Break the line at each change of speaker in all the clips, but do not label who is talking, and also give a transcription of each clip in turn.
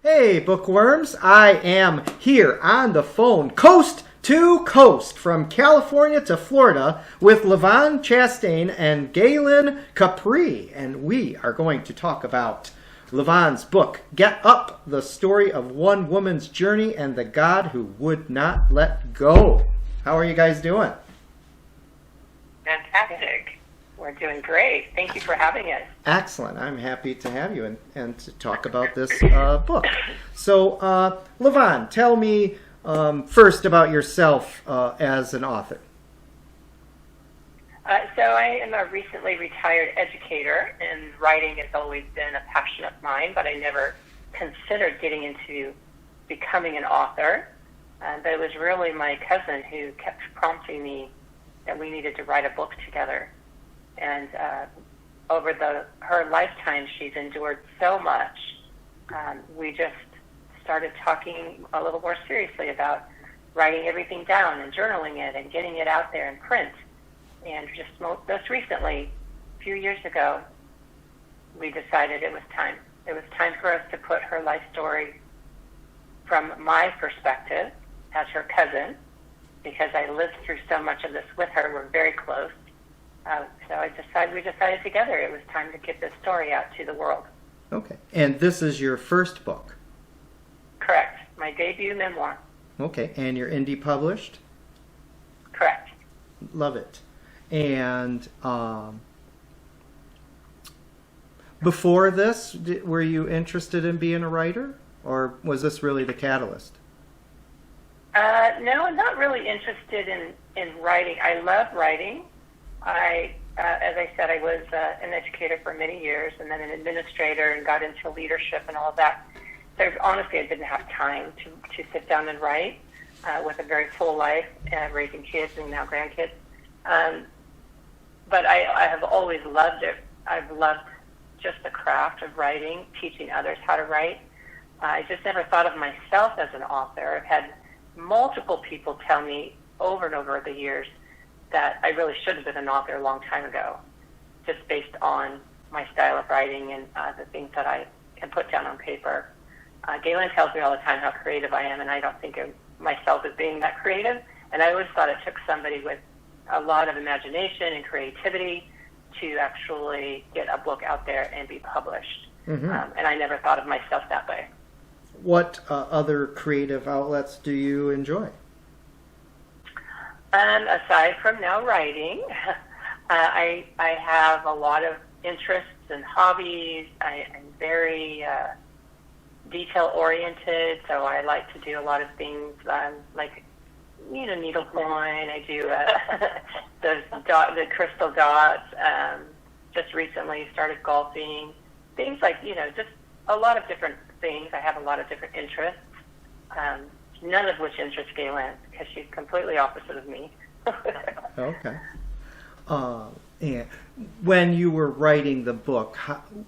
Hey, bookworms. I am here on the phone, coast to coast, from California to Florida, with LaVonne Chastain and Gaylynn Kapri. And we are going to talk about LaVonne's book, Get Up, the story of one woman's journey and the God who would not let go. How are you guys doing?
Fantastic. We're doing great. Thank you for having us.
Excellent. I'm happy to have you and to talk about this book. So, LaVonne, tell me first about yourself as an author.
So I am a recently retired educator, and writing has always been a passion of mine, but I never considered getting into becoming an author. But it was really my cousin who kept prompting me that we needed to write a book together. And over her lifetime, she's endured so much. We just started talking a little more seriously about writing everything down and journaling it and getting it out there in print. And just most recently, a few years ago, we decided it was time. It was time for us to put her life story from my perspective as her cousin, because I lived through so much of this with her. We're very close. So we decided together it was time to get this story out to the world.
Okay. And this is your first book?
Correct. My debut memoir.
Okay. And you're indie published?
Correct.
Love it. And before this, were you interested in being a writer? Or was this really the catalyst?
No, I'm not really interested in writing. I love writing. As I said, I was an educator for many years and then an administrator and got into leadership and all of that. So honestly, I didn't have time to sit down and write with a very full life, raising kids and now grandkids. But I have always loved it. I've loved just the craft of writing, teaching others how to write. I just never thought of myself as an author. I've had multiple people tell me over and over the years that I really should have been an author a long time ago, just based on my style of writing and the things that I can put down on paper. Gaylynn tells me all the time how creative I am, and I don't think of myself as being that creative. And I always thought it took somebody with a lot of imagination and creativity to actually get a book out there and be published. Mm-hmm. And I never thought of myself that way.
What other creative outlets do you enjoy?
Aside from now writing, I have a lot of interests and hobbies. I'm very detail-oriented, so I like to do a lot of things like, needlepoint. I do the crystal dots. Just recently started golfing. Things like, just a lot of different things. I have a lot of different interests. None of which interests Gaylynn, because she's completely opposite of me.
Okay. And when you were writing the book,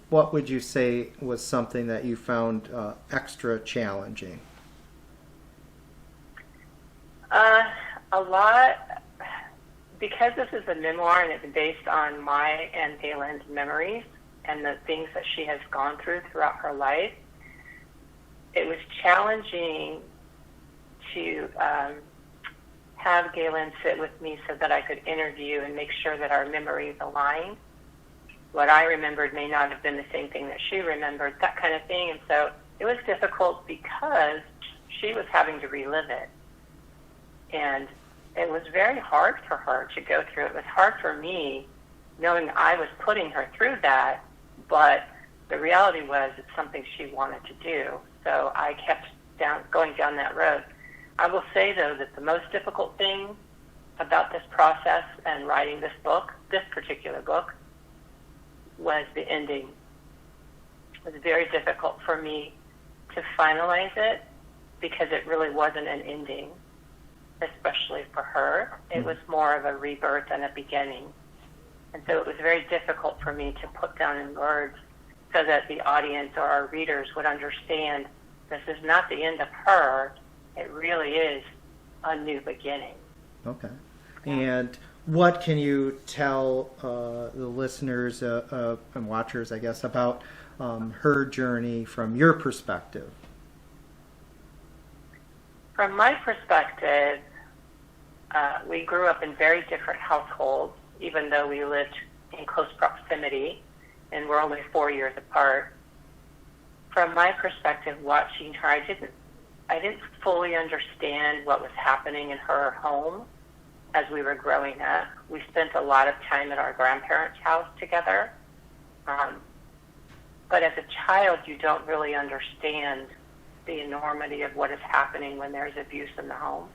what would you say was something that you found extra challenging?
A lot, because this is a memoir and it's based on my and Gaylynn's memories and the things that she has gone through throughout her life. It was challenging to have Gaylynn sit with me so that I could interview and make sure that our memories aligned. What I remembered may not have been the same thing that she remembered, that kind of thing. And so it was difficult because she was having to relive it. And it was very hard for her to go through. It was hard for me knowing I was putting her through that, but the reality was it's something she wanted to do. So I kept going down that road. I will say, though, that the most difficult thing about this process and writing this book, this particular book, was the ending. It was very difficult for me to finalize it because it really wasn't an ending, especially for her. It was more of a rebirth and a beginning. And so it was very difficult for me to put down in words so that the audience or our readers would understand this is not the end of her. It really is a new beginning.
Okay. And what can you tell the listeners and watchers, I guess, about her journey from your perspective?
From my perspective, we grew up in very different households, even though we lived in close proximity, and we're only 4 years apart. From my perspective, watching her, I didn't fully understand what was happening in her home as we were growing up. We spent a lot of time at our grandparents' house together. But as a child, you don't really understand the enormity of what is happening when there's abuse in the home.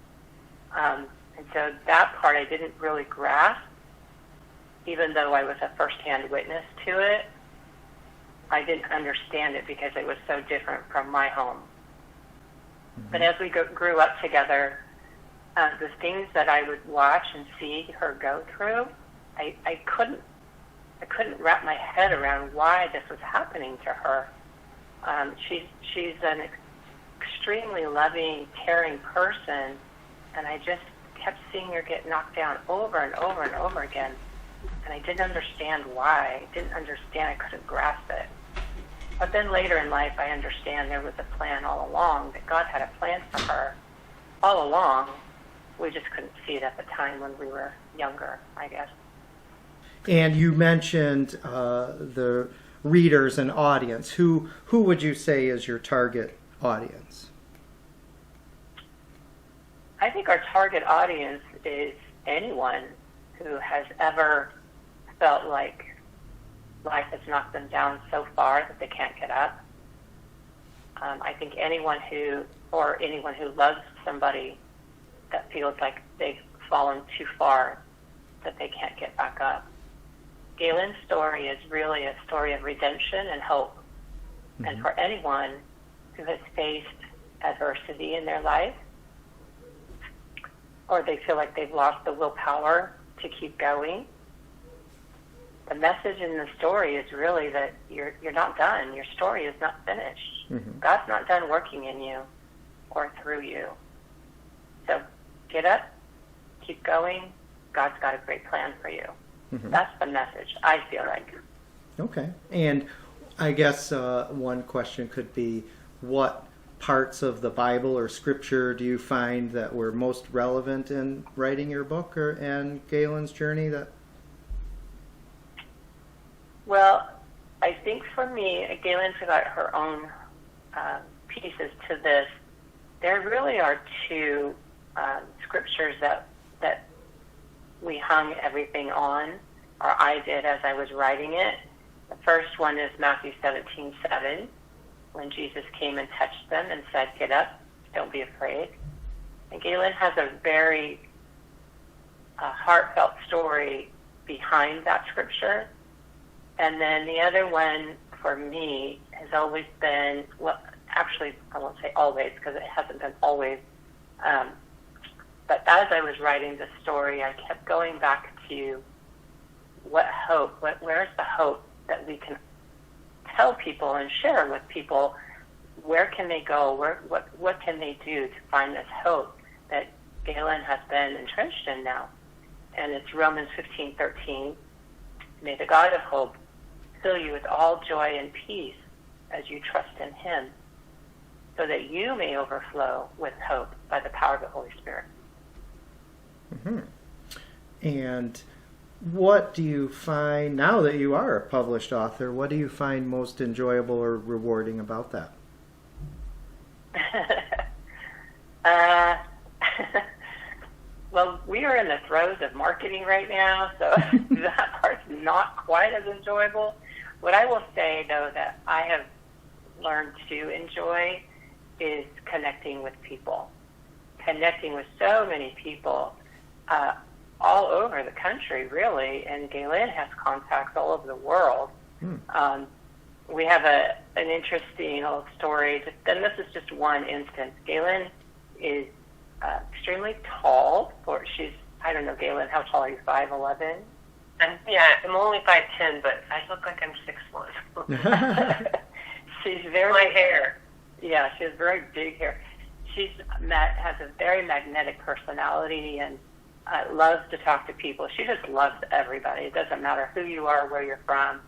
And so that part I didn't really grasp, even though I was a first-hand witness to it. I didn't understand it because it was so different from my home. Mm-hmm. But as we grew up together, the things that I would watch and see her go through, I couldn't wrap my head around why this was happening to her. She's an extremely loving, caring person, and I just kept seeing her get knocked down over and over and over again. And I didn't understand why. I didn't understand. I couldn't grasp it. But then later in life, I understand there was a plan all along, that God had a plan for her all along. We just couldn't see it at the time when we were younger, I guess.
And you mentioned the readers and audience. Who would you say is your target audience?
I think our target audience is anyone who has ever felt like life has knocked them down so far that they can't get up. I think anyone who loves somebody that feels like they've fallen too far, that they can't get back up. Gaylynn's story is really a story of redemption and hope. Mm-hmm. And for anyone who has faced adversity in their life, or they feel like they've lost the willpower to keep going, the message in the story is really that you're not done. Your story is not finished. Mm-hmm. God's not done working in you or through you. So get up, keep going. God's got a great plan for you. Mm-hmm. That's the message, I feel like.
Okay. And I guess one question could be, what parts of the Bible or Scripture do you find that were most relevant in writing your book and Gaylynn's journey?
Well, I think for me, Gaylynn's got her own pieces to this. There really are two scriptures that we hung everything on, or I did as I was writing it. The first one is Matthew 17:7, when Jesus came and touched them and said, "Get up, don't be afraid." And Gaylynn has a very heartfelt story behind that scripture. And then the other one for me has always been, well, actually, I won't say always because it hasn't been always, but as I was writing the story, I kept going back to where's the hope that we can tell people and share with people? Where can they go? What can they do to find this hope that Gaylynn has been entrenched in now? And it's Romans 15:13. May the God of hope fill you with all joy and peace as you trust in Him, so that you may overflow with hope by the power of the Holy Spirit.
Mm-hmm. And what do you find, now that you are a published author, what do you find most enjoyable or rewarding about that?
Well, we are in the throes of marketing right now, so that part's not quite as enjoyable. What I will say, though, that I have learned to enjoy is connecting with people. Connecting with so many people all over the country, really, and Gaylynn has contacts all over the world. We have an interesting little story, and this is just one instance. Gaylynn is extremely tall. I don't know, Gaylynn, how tall are you, 5'11"?
I'm only 5'10", but I look like I'm 6'1".
She's very...
My hair.
Yeah, she has very big hair. She has a very magnetic personality and loves to talk to people. She just loves everybody. It doesn't matter who you are, where you're from.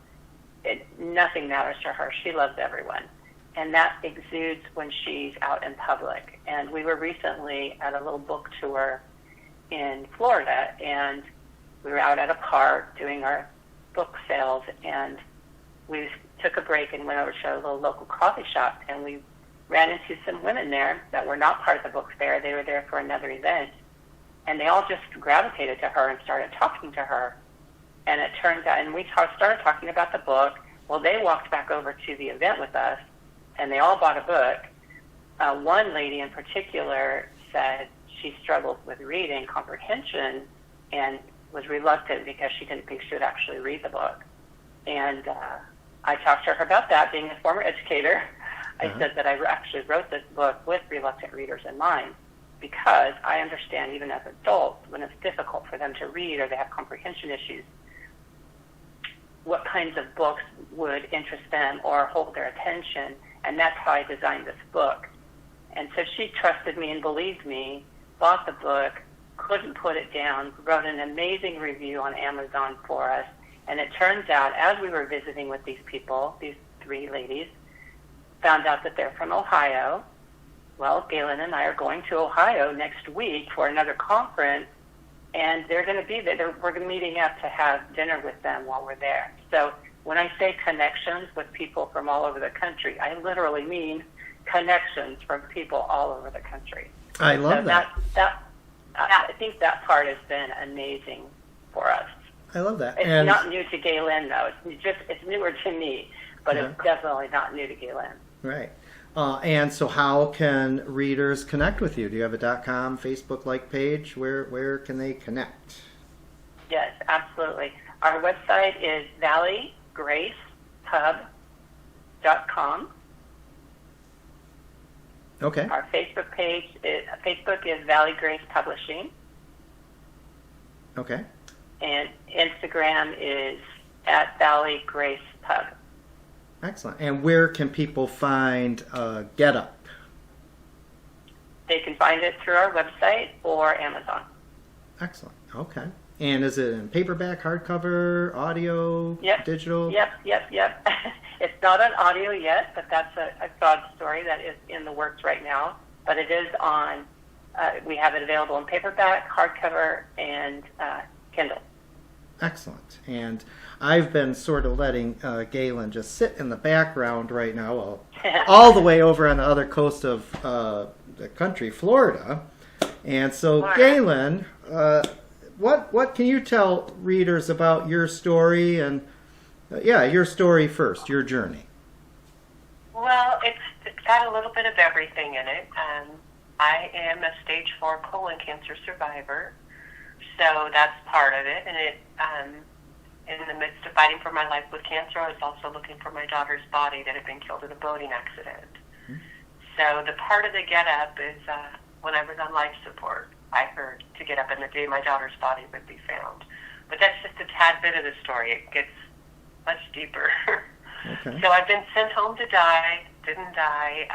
Nothing matters to her. She loves everyone. and that exudes when she's out in public. And we were recently at a little book tour in Florida, and we were out at a park doing our book sales, and we took a break and went over to a little local coffee shop, and we ran into some women there that were not part of the book fair. They were there for another event, and they all just gravitated to her and started talking to her. And it turns out, and we started talking about the book. Well, they walked back over to the event with us, and they all bought a book. One lady in particular said she struggled with reading comprehension and was reluctant because she didn't think she would actually read the book. And I talked to her about that, being a former educator. I said that I actually wrote this book with reluctant readers in mind, because I understand, even as adults, when it's difficult for them to read or they have comprehension issues, what kinds of books would interest them or hold their attention, and that's how I designed this book. And so she trusted me and believed me, bought the book, couldn't put it down, wrote an amazing review on Amazon for us, and it turns out, as we were visiting with these people, these three ladies, found out that they're from Ohio. Well, Gaylynn and I are going to Ohio next week for another conference, and they're going to be there. We're meeting up to have dinner with them while we're there. So when I say connections with people from all over the country, I literally mean connections from people all over the country.
I love that.
I think that part has been amazing for us.
I love that.
It's not new to Gaylynn, though. It's newer to me, but it's definitely not new to Gaylynn.
Right. And so how can readers connect with you? Do you have a .com, Facebook-like page? Where can they connect?
Yes, absolutely. Our website is valleygracepub.com.
Okay.
Our Facebook page is Valley Grace Publishing.
Okay.
And Instagram is @ValleyGracePub.
Excellent. And where can people find Get Up?
They can find it through our website or Amazon.
Excellent. Okay. And is it in paperback, hardcover, audio, digital?
Yep. It's not on audio yet, but that's a broad story that is in the works right now. But it is on, we have it available in paperback, hardcover, and Kindle.
Excellent. And I've been sort of letting Gaylynn just sit in the background right now, all the way over on the other coast of the country, Florida. And so, Gaylynn, what can you tell readers about your story? And your story first, your journey.
Well, it's got a little bit of everything in it. I am a stage 4 colon cancer survivor, so that's part of it. And in the midst of fighting for my life with cancer, I was also looking for my daughter's body that had been killed in a boating accident. Mm-hmm. So the part of the get up is when I was on life support, I heard to get up in the day my daughter's body would be found. But that's just a tad bit of the story. It gets much deeper. Okay. So I've been sent home to die, didn't die.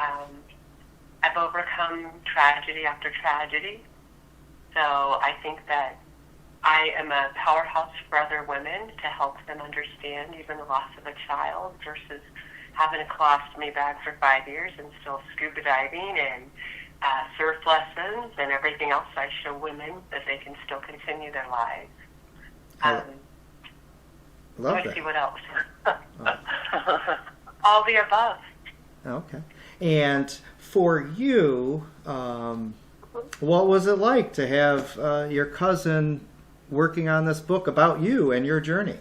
I've overcome tragedy after tragedy. So I think that I am a powerhouse for other women to help them understand even the loss of a child versus having a colostomy bag for 5 years and still scuba diving and surf lessons and everything else. I show women that they can still continue their lives.
Love
Let me
that.
see what else. All the above.
Okay. And for you, what was it like to have your cousin working on this book about you and your journey?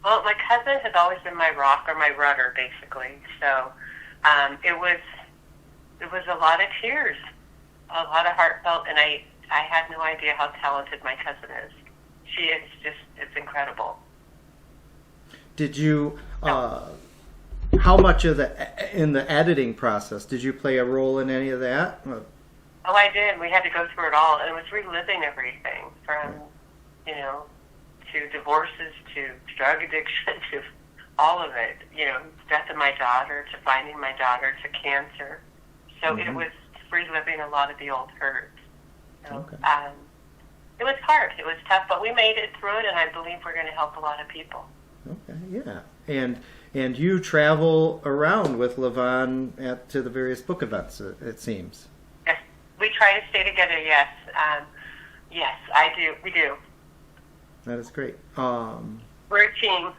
Well, my cousin has always been my rock or my rudder, basically. So it was a lot of tears, a lot of heartfelt, and I had no idea how talented my cousin is. She is it's incredible.
Did you, how much of in the editing process, did you play a role in any of that?
Oh, I did. We had to go through it all, and it was reliving everything from, to divorces, to drug addiction, to all of it. Death of my daughter, to finding my daughter, to cancer. So it was reliving a lot of the old hurts. So,
okay.
It was hard. It was tough, but we made it through it, and I believe we're going to help a lot of people.
Okay, yeah. And And you travel around with LaVonne to the various book events, it seems.
Yes, we try to stay together, yes. Yes, I do. We do.
That is great.
We're a team.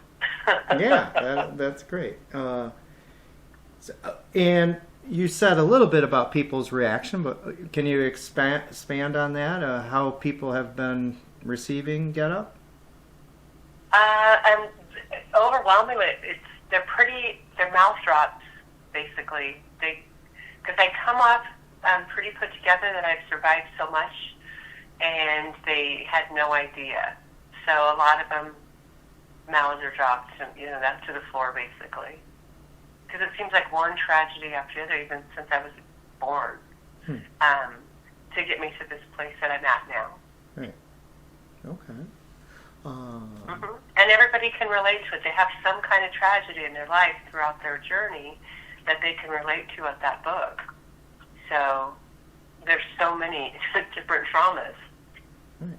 Yeah, that's great. And you said a little bit about people's reaction, but can you expand on that? How people have been receiving Get Up?
And overwhelmingly, they're mouth drops, basically. Because I come off pretty put together that I've survived so much, and they had no idea. So a lot of them, mouths are dropped, and that's to the floor, basically. Because it seems like one tragedy after the other, even since I was born, to get me to this place that I'm at now.
Right. Okay.
And everybody can relate to it. They have some kind of tragedy in their life throughout their journey that they can relate to at that book. So there's so many different traumas.
Right.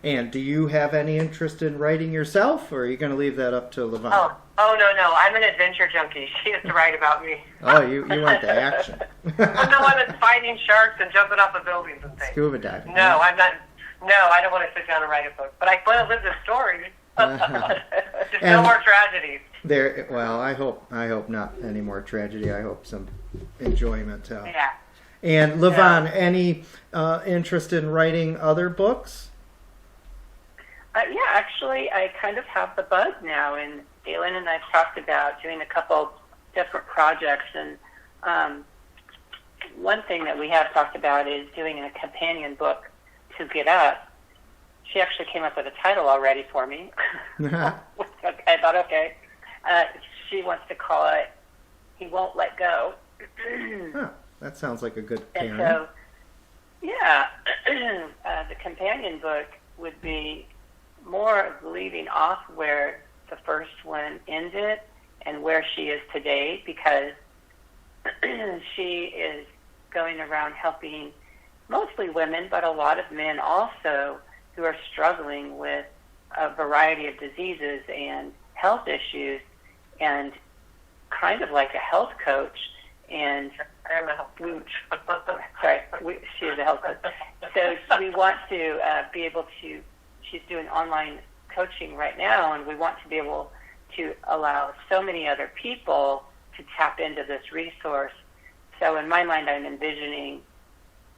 And do you have any interest in writing yourself, or are you going to leave that up to LaVonne?
Oh no. I'm an adventure junkie. She has to write about me.
Oh, you want the action.
I'm the one that's fighting sharks and jumping off of buildings and things.
Scuba diving.
No, I'm not. No, I don't want to sit down and write a book. But I want to live the story. Just no more tragedies.
Well, I hope not any more tragedy. I hope some enjoyment.
Yeah.
And LaVonne, any interest in writing other books?
Yeah, actually, I kind of have the bug now, and Gaylynn and I've talked about doing a couple different projects, and one thing that we have talked about is doing a companion book to Get Up. She actually came up with a title already for me. I thought, okay. She wants to call it He Won't Let Go.
Huh, that sounds like a good pairing.
And so, yeah, the companion book would be more of leaving off where the first one ended and where she is today, because she is going around helping mostly women, but a lot of men also, who are struggling with a variety of diseases and health issues, and kind of like a health coach. And
I'm a health coach.
She is a health coach. So we want to be able to, she's doing online coaching right now, and we want to be able to allow so many other people to tap into this resource. So in my mind, I'm envisioning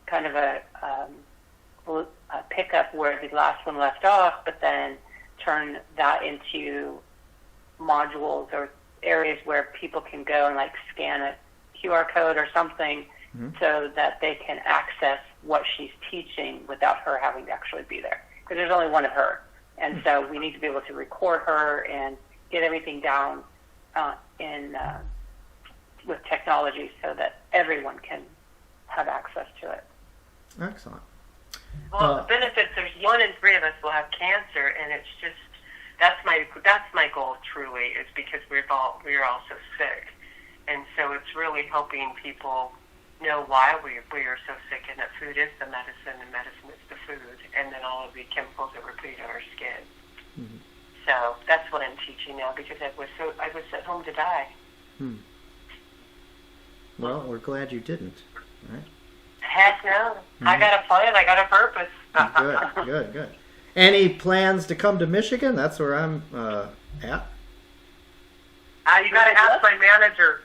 kind of a pickup where the last one left off, but then turn that into modules or areas where people can go and like scan a QR code or something, so that they can access what she's teaching without her having to actually be there. Because there's only one of her. And so we need to be able to record her and get everything down with technology so that everyone can have access to it.
Excellent.
Well, the benefits, there's 1 in 3 of us will have cancer, and it's just, that's my goal truly, is because we're all so sick. And so it's really helping people know why we are so sick, and that food is the medicine, and medicine is the food, and then all of the chemicals that we're putting on our skin. Mm-hmm. So that's what I'm teaching now, because I was sent home to die.
Well, we're glad you didn't. Right?
Heck no. I got a plan. I got a purpose.
Good. Any plans to come to Michigan? That's where I'm at.
You got to ask my manager.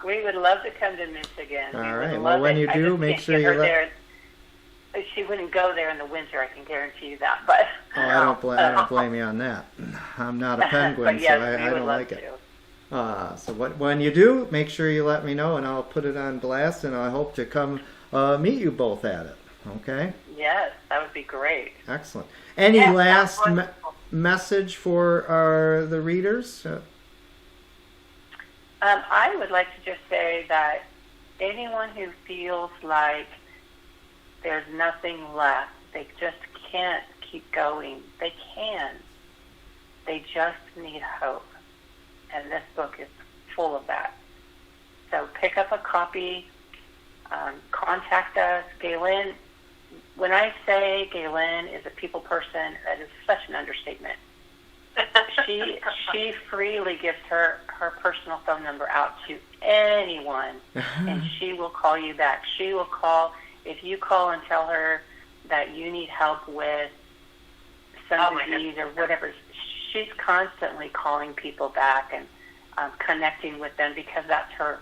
We would love to come to Michigan.
All right. Well, when you do, make sure you let.
She wouldn't go there in the winter. I can guarantee you that. But
I don't blame you on that. I'm not a penguin,
yes,
so I don't like it. So when you do, make sure you let me know, and I'll put it on blast, and I hope to come meet you both at it. Okay?
Yes, that would be great.
Excellent. Any last message for the readers?
I would like to just say that anyone who feels like there's nothing left, they just can't keep going. They can. They just need hope. And this book is full of that. So pick up a copy, contact us. Gaylynn, when I say Gaylynn is a people person, that is such an understatement. she freely gives her personal phone number out to anyone, and she will call you back. She will call if you call and tell her that you need help with some disease or whatever. She's constantly calling people back and connecting with them because that's her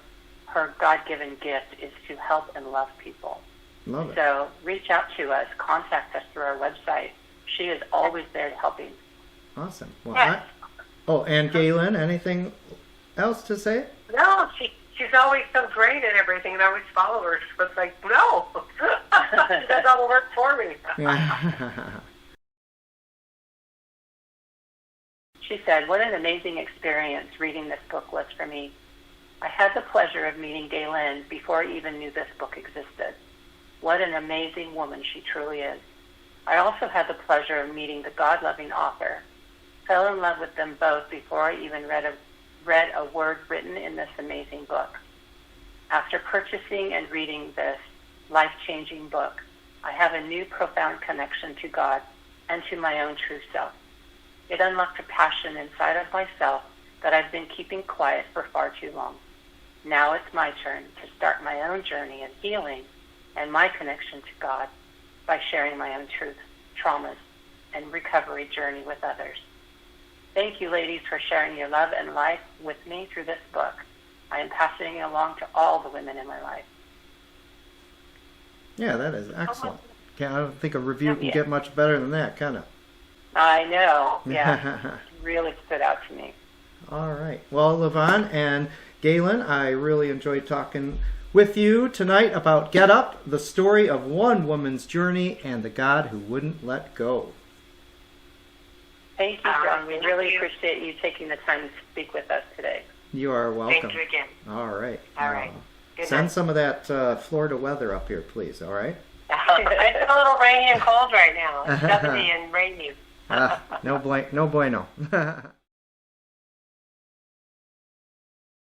God-given gift is to help and love people.
Love it.
So reach out to us, contact us through our website. She is always there helping.
Awesome. Well,
Yes.
and Gaylynn, anything else to say?
No, she's always so great at everything, and I always follow her. She was like, no, she does all the work for me.
She said, what an amazing experience reading this book was for me. I had the pleasure of meeting Gaylynn before I even knew this book existed. What an amazing woman she truly is. I also had the pleasure of meeting the God-loving author. Fell in love with them both before I even read a word written in this amazing book. After purchasing and reading this life-changing book, I have a new profound connection to God and to my own true self. It unlocked a passion inside of myself that I've been keeping quiet for far too long. Now it's my turn to start my own journey of healing and my connection to God by sharing my own truth, traumas, and recovery journey with others. Thank you, ladies, for sharing your love and life with me through this book. I am passing it along to all the women in my life.
Yeah, that is excellent. I don't think a review can get much better than that, can it?
I know. Yeah. Really stood out to me.
All right. Well, LaVonne and Gaylynn, I really enjoyed talking with you tonight about Get Up, the story of one woman's journey and the God who wouldn't let go.
Thank you, John. We really appreciate you taking the time to speak with us today.
You are welcome.
Thank you again.
All right.
All right. Good
Send
night.
some of that Florida weather up here, please. All right?
It's a little rainy and cold right now. It's 70 and rainy.
No bueno.